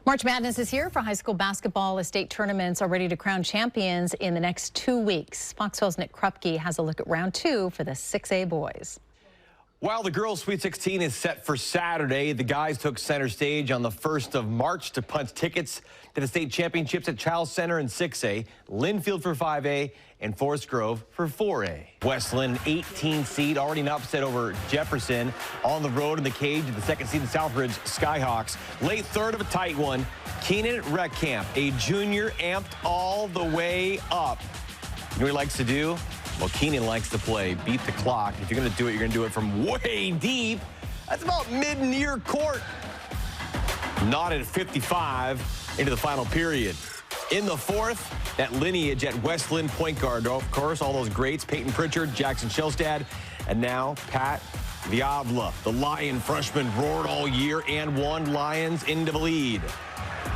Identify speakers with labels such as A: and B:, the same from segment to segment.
A: March Madness is here for high school basketball. The state tournaments are ready to crown champions in the next 2 weeks. Fox 12's Nick Krupke has a look at round 2 for the 6A boys.
B: While the girls' Sweet 16 is set for Saturday, the guys took center stage on the 1st of March to punch tickets to the state championships at Child Center in 6A, Linfield for 5A, and Forest Grove for 4A. Westland, 18 seed, already an upset over Jefferson. On the road in the cage of the 2nd seed, the Southridge Skyhawks. Late third of a tight one. Keenan Reckcamp, a junior, amped all the way up. You know what he likes to do? Well, Keenan likes to play beat the clock. If you're going to do it, you're going to do it from way deep. That's about mid-near court. Not at 55 into the final period. In the fourth, that lineage at Westland point guard. Of course, all those greats, Peyton Pritchard, Jackson Shelstad, and now Pat Viavla. The Lion freshman roared all year and won Lions into the lead.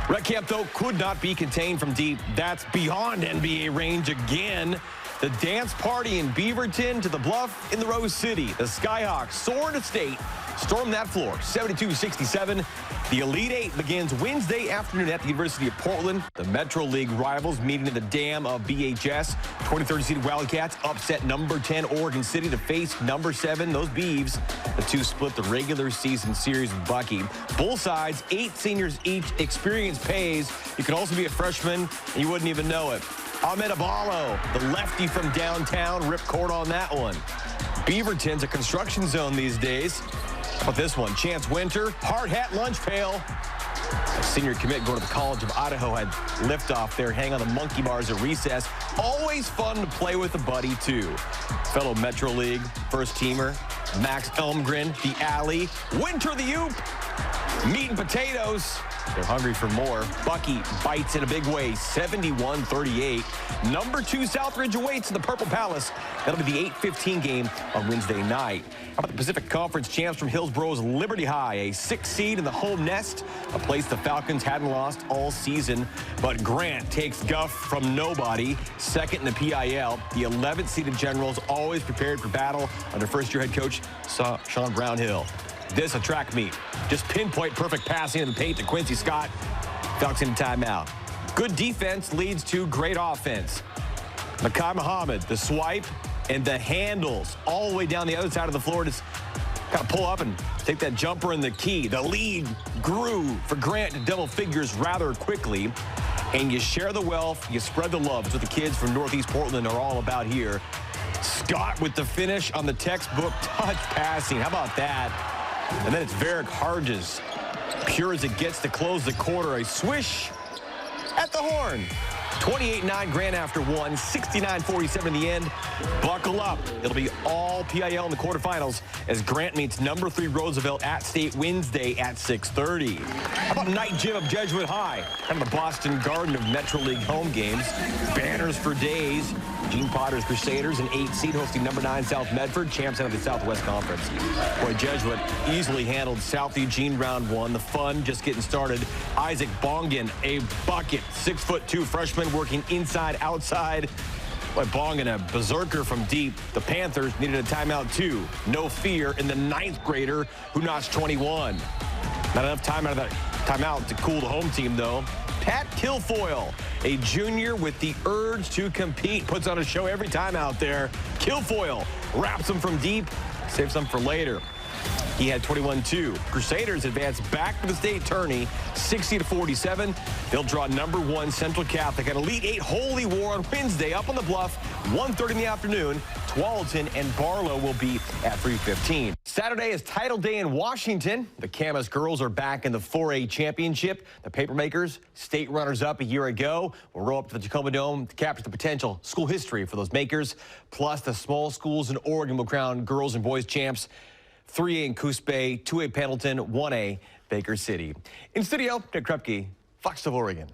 B: Reckcamp, though, could not be contained from deep. That's beyond NBA range again. The dance party in Beaverton to the Bluff in the Rose City. The Skyhawks soar to state, storm that floor, 72-67. The Elite Eight begins Wednesday afternoon at the University of Portland. The Metro League rivals meeting in the dam of BHS. 23rd seeded Wildcats upset number 10 Oregon City to face number 7, those Beavs. The two split the regular season series with Bucky. Both sides, 8 seniors each. Experience pays. You can also be a freshman and you wouldn't even know it. Ahmed Abalo, the lefty from downtown, ripped court on that one. Beaverton's a construction zone these days. How about this one? Chance Winter, hard hat lunch pail. A senior commit going to the College of Idaho had liftoff there, hang on the monkey bars at recess. Always fun to play with a buddy, too. Fellow Metro League first teamer, Max Elmgren, the alley. Winter, the oop. Meat and potatoes. They're hungry for more. Bucky bites in a big way, 71-38. Number 2 Southridge awaits in the Purple Palace. That'll be the 8:15 game on Wednesday night. How about the Pacific Conference champs from Hillsboro's Liberty High, a 6th seed in the home nest, a place the Falcons hadn't lost all season. But Grant takes guff from nobody, 2nd in the PIL. The 11th seeded Generals always prepared for battle under first-year head coach Sean Brownhill. This a track meet. Just pinpoint perfect passing in the paint to Quincy Scott. Falcons in timeout. Good defense leads to great offense. Makai Muhammad, the swipe and the handles all the way down the other side of the floor. Just got to pull up and take that jumper in the key. The lead grew for Grant to double figures rather quickly. And you share the wealth, you spread the love. That's what the kids from Northeast Portland are all about here. Scott with the finish on the textbook touch passing. How about that? And then it's Varick Harges, pure as it gets to close the quarter. A swish at the horn. 28-9 Grant after one, 69-47 in the end. Buckle up. It'll be all PIL in the quarterfinals as Grant meets number 3 Roosevelt at State Wednesday at 6:30. How about night gym of Jesuit High? Kind of the Boston Garden of Metro League home games. Banners for days. Gene Potter's Crusaders, an 8th seed hosting number 9 South Medford, champs out of the Southwest Conference. Boy, Jesuit easily handled South Eugene round 1. The fun just getting started. Isaac Bongan, a bucket, 6'2" freshman working inside, outside. Boy, Bongan, a berserker from deep. The Panthers needed a timeout too. No fear in the 9th grader who notched 21. Not enough time out of that timeout to cool the home team though. Pat Kilfoyle, a junior with the urge to compete, puts on a show every time out there. Kilfoyle wraps him from deep, saves some for later. He had 21-2. Crusaders advance back to the state tourney, 60-47. They'll draw number 1 Central Catholic at Elite 8 Holy War on Wednesday up on the Bluff, 1:30 in the afternoon. Tualatin and Barlow will be at 3:15. Saturday is title day in Washington. The Camas girls are back in the 4A championship. The Papermakers, state runners-up a year ago, will roll up to the Tacoma Dome to capture the potential school history for those makers. Plus, the small schools in Oregon will crown girls and boys champs. 3A in Coos Bay, 2A Pendleton, 1A Baker City. In studio, Nick Krupke, Fox 12 Oregon.